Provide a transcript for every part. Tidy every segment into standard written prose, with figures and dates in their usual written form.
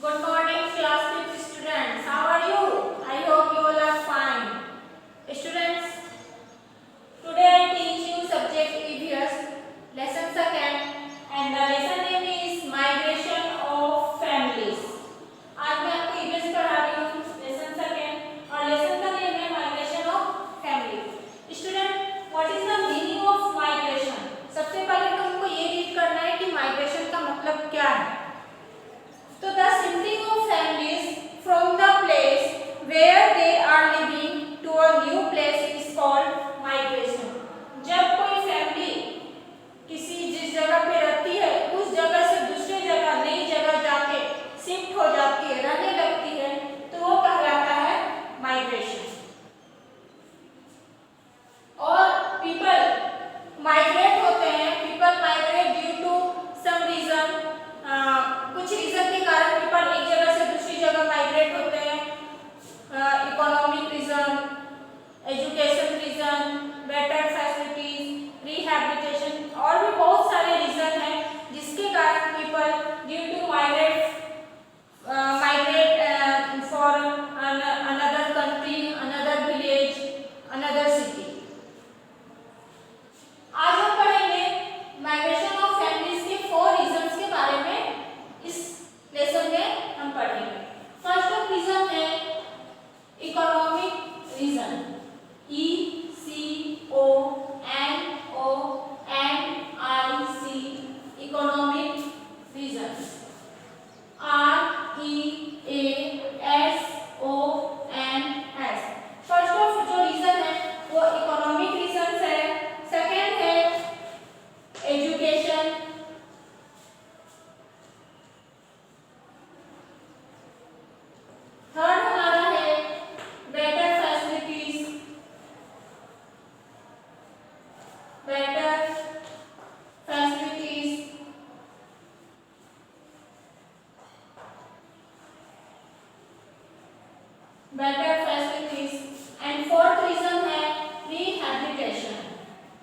Good morning, class 5th students. How are you? I hope you all are fine. Students, today I teach you subject EVS, lesson second, and the lesson name is Migration of Families. आज मैं आपको EVS पढ़ा रही हूँ lesson second और lesson का name है Migration of Families. Student, what is the meaning of migration? सबसे पहले तो हमको ये रीड करना है कि migration का मतलब क्या है. So the shifting of families from the place where they are living to a new place is called migration. जब कोई फैमिली किसी जिस जगह पे रहती है उस जगह से दूसरी जगह नई जगह जाके शिफ्ट हो जाती है, रहने लगती है, तो वो कहलाता है माइग्रेशन. और पीपल माइग्रेट होते हैं. People migrate due to some reason. कुछ रीजन के कारण पीपल एक जगह से दूसरी जगह माइग्रेट होते हैं. Economic reason, education reason, better facilities, rehabilitation और भी बहुत सारे रीजन हैं जिसके कारण people due to migrate for another country, another village, another city. आज हम पढ़ेंगे माइग्रेशन ऑफ फैमिलीज के 4 रीजंस के बारे में. इस लेसन में हम पढ़ेंगे. फर्स्ट ऑफ रीजन है economic reason. ECONOMIC, economic reason. REASONS. First of जो रीजन है वो इकोनॉमिक रीजन है. सेकेंड है एजुकेशन. थर्ड हमारा है better facilities. Better facilities. Better facilities. And fourth reason है रिहैबिलिटेशन.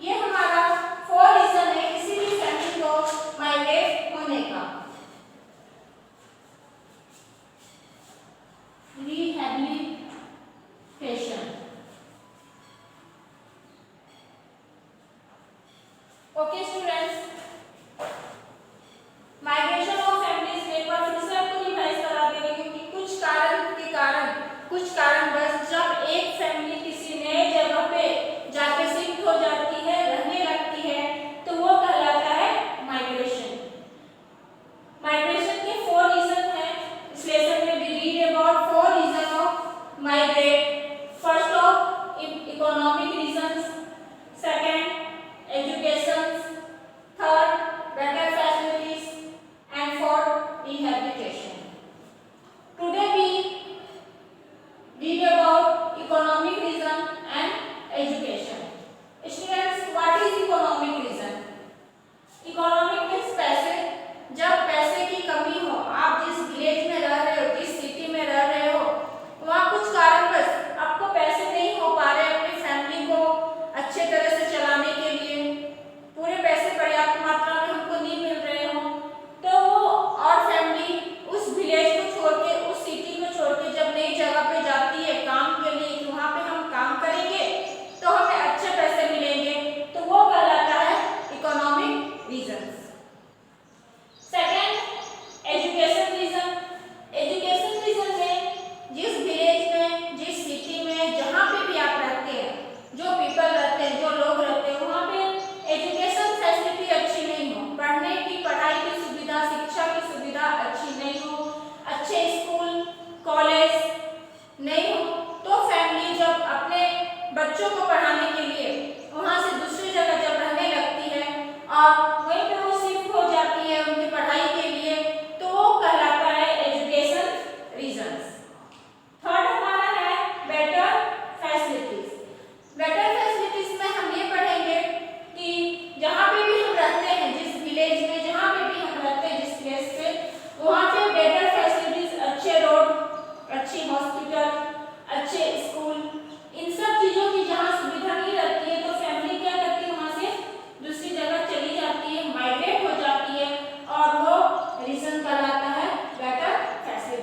ये हमारा 4 रीजन है किसी भी फैमिली को माइग्रेट होने का. Rehabilitation. Okay students, migration of families में एक बार फिर से आपको रिवाइज करा दे रही हूँ कि कुछ कारणवश जब एक फैमिली किसी नए जगह पे जाके शिफ्ट हो जाती है, रहने लगती है, तो वो कहलाता है माइग्रेशन. माइग्रेशन के 4 रीजन हैं. इस लेसन में we read about 4 reason of migrate. First of economic reasons, second education, third better facilities and fourth rehabilitation. Today we read about economic reason and education. Students, what is economic reason? Economic means पैसे. जब पैसे की कमी हो, आप जिस village में रह रहे हो, जिस सिटी में रह रहे हो, वहाँ कुछ कारणवश आपको पैसे नहीं हो पा रहे अपनी फैमिली को अच्छे तरह से चलाने के लिए, पूरे पैसे पर्याप्त मात्रा में हमको नहीं मिल रहे हो, तो वो और फैमिली उस विलेज को छोड़ के, उस सिटी को छोड़ के जब नई जगह पे जाती है काम के लिए कि वहाँ पे हम काम करेंगे तो हमें अच्छे पैसे मिलेंगे, तो वो कहलाता है economic reason. Second education reason. Education reason में जिस विलेज में, जिस सिटी में, जहाँ पे भी आप रहते हैं, जो पीपल रहते हैं, जो लोग रहते हैं, वहाँ पे एजुकेशन फैसिलिटी अच्छी नहीं हो, पढ़ने की, पढ़ाई की सुविधा, शिक्षा की सुविधा अच्छी नहीं हो, अच्छे स्कूल कॉलेज नहीं हो, तो फैमिली जब अपने बच्चों को पढ़ाने के लिए वहाँ से दूसरी जगह जब रहने लगती है और वहीं पे वो शिफ्ट हो जाती है उनकी पढ़ाई के लिए, तो वो कहलाता है एजुकेशन रीजंस. थर्ड हमारा है बेटर फैसिलिटीज. बेटर फैसिलिटीज में हम ये पढ़ेंगे कि जहाँ पे भी हम रहते हैं, जिस विलेज में जहाँ पे भी हम रहते हैं, जिस प्लेस पे, वहाँ पे बेटर फैसिलिटीज, अच्छे रोड, अच्छी हॉस्पिटल, अच्छे स्कूल, इन सब चीज़ों की जहाँ सुविधा नहीं रहती है, तो फैमिली क्या करती है, वहाँ से दूसरी जगह चली जाती है, माइग्रेट हो जाती है, और वो रीजन कहलाता है बेटर फैसिलिटीज.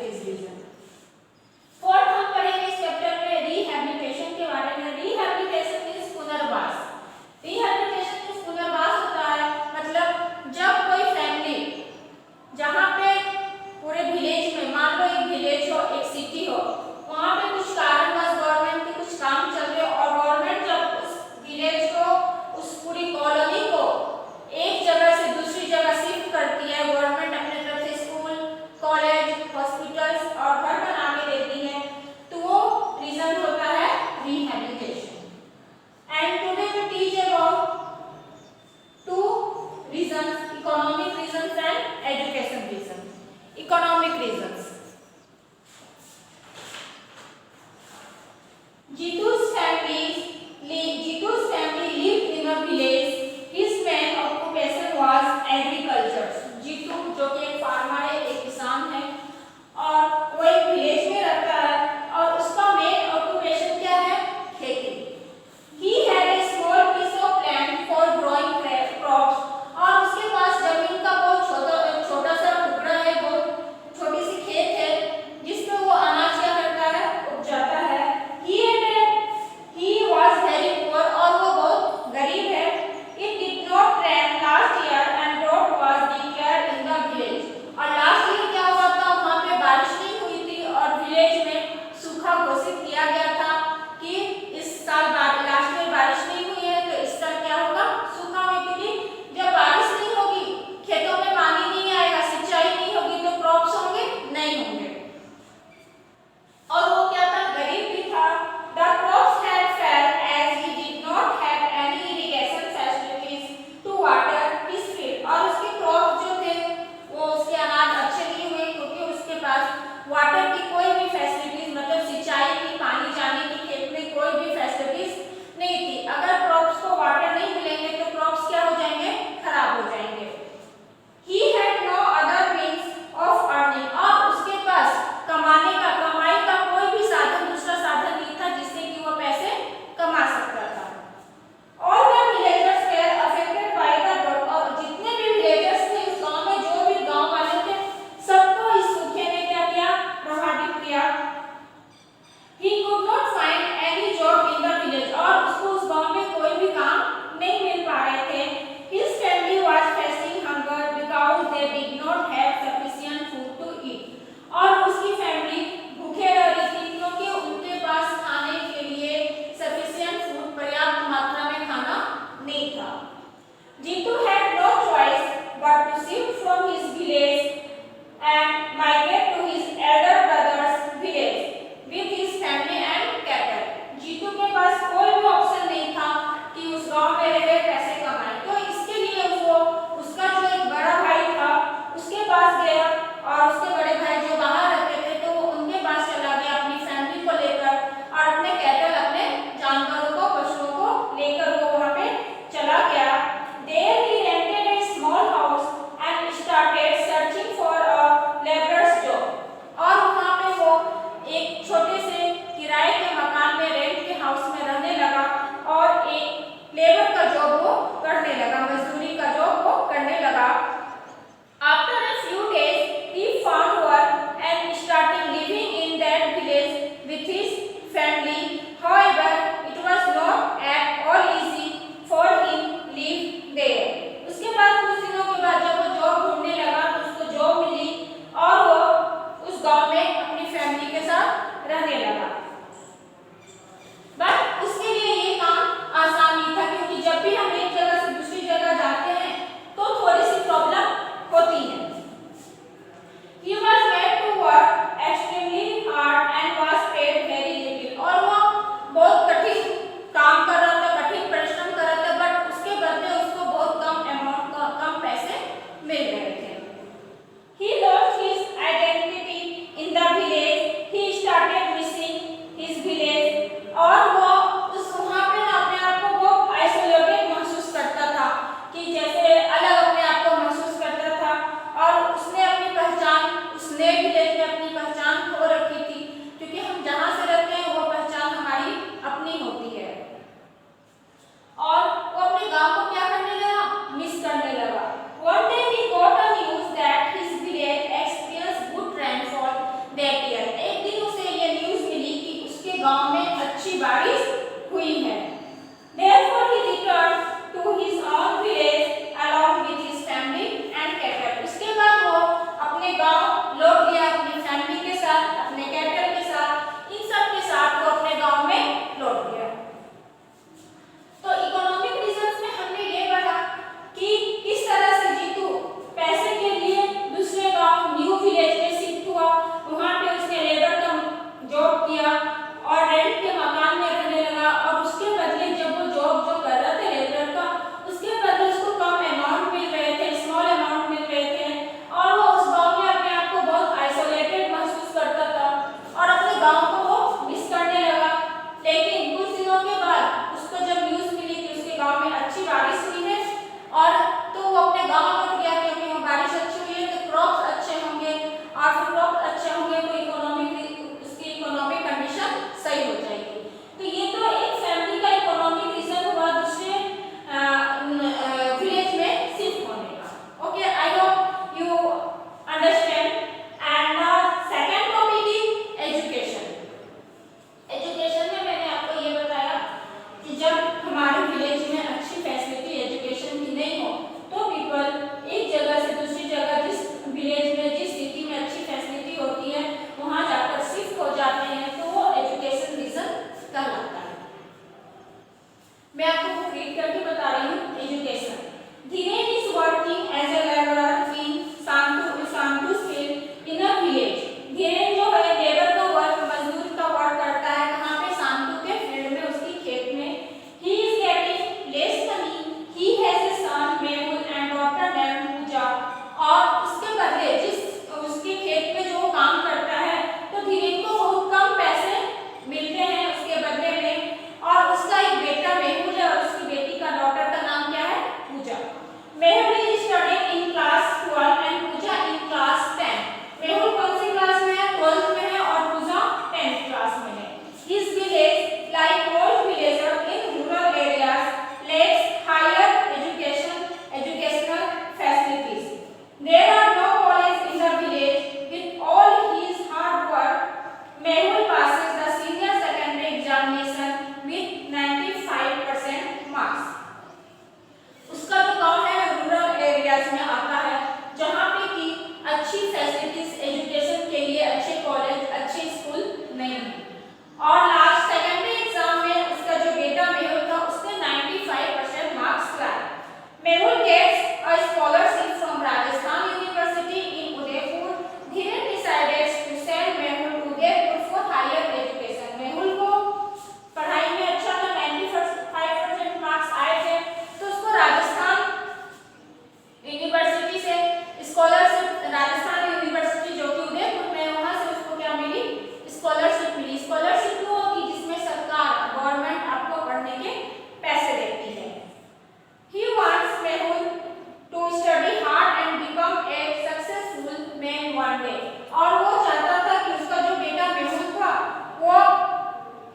one day. और वो चाहता था कि उसका जो बेटा मेहुल था वो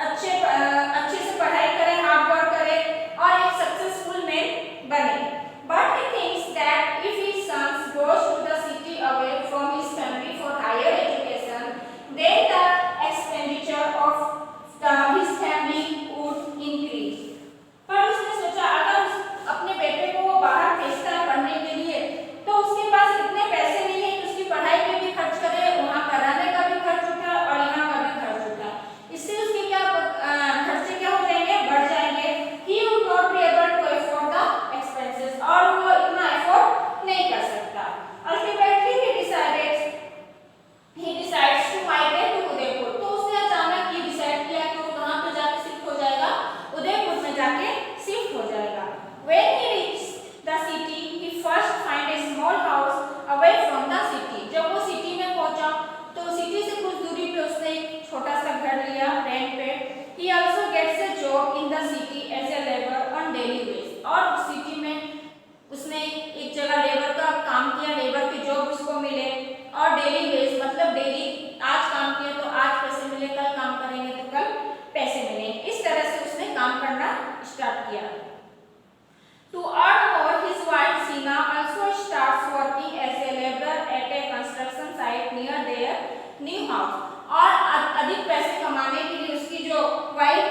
अच्छे से पढ़ाई करे, हार्ड वर्क करे और एक सक्सेसफुल मैन बने. But he thinks that if his son goes to the city away from his family for higher education, then the expenditure of his family would increase. पर उसने सोचा अगर अपने बेटे को वो बाहर भेजता है पढ़ने के लिए तो उसके पास इतने पैसे नहीं है कि उसकी पढ़ाई पे भी खर्च करे, वहाँ का रहने का भी खर्च उठा और यहाँ का भी खर्च उठा. इससे उसके क्या खर्चे क्या हो जाएंगे, बढ़ जाएंगे. He would not be able to afford the expenses और वो इतना अफोर्ड नहीं कर सकता. Ultimately he decides to migrate to Udaipur. तो उसने अचानक ये डिसाइड किया कि वो कहाँ पे जाके शिफ्ट हो जाएगा, उदयपुर में जाके शिफ्ट हो जाएगा. When he reached the city, he first find a small house away from the city. जब वो सिटी में पहुंचा तो सिटी से कुछ दूरी पे उसने एक छोटा सा घर लिया रेंट पे. He also gets a job in the city as a laborer on daily wage. और सिटी में उसने एक जगह लेबर का काम किया, लेबर की जॉब उसको मिले और डेली वेज मतलब डेली आज काम किया तो आज पैसे मिले, कल काम करेंगे तो कल पैसे मिले. इस तरह से उसने काम करना स्टार्ट किया. To earn more, his wife Sina also starts working as a laborer at a construction site near their new house. और अधिक पैसे कमाने के लिए उसकी जो वाइफ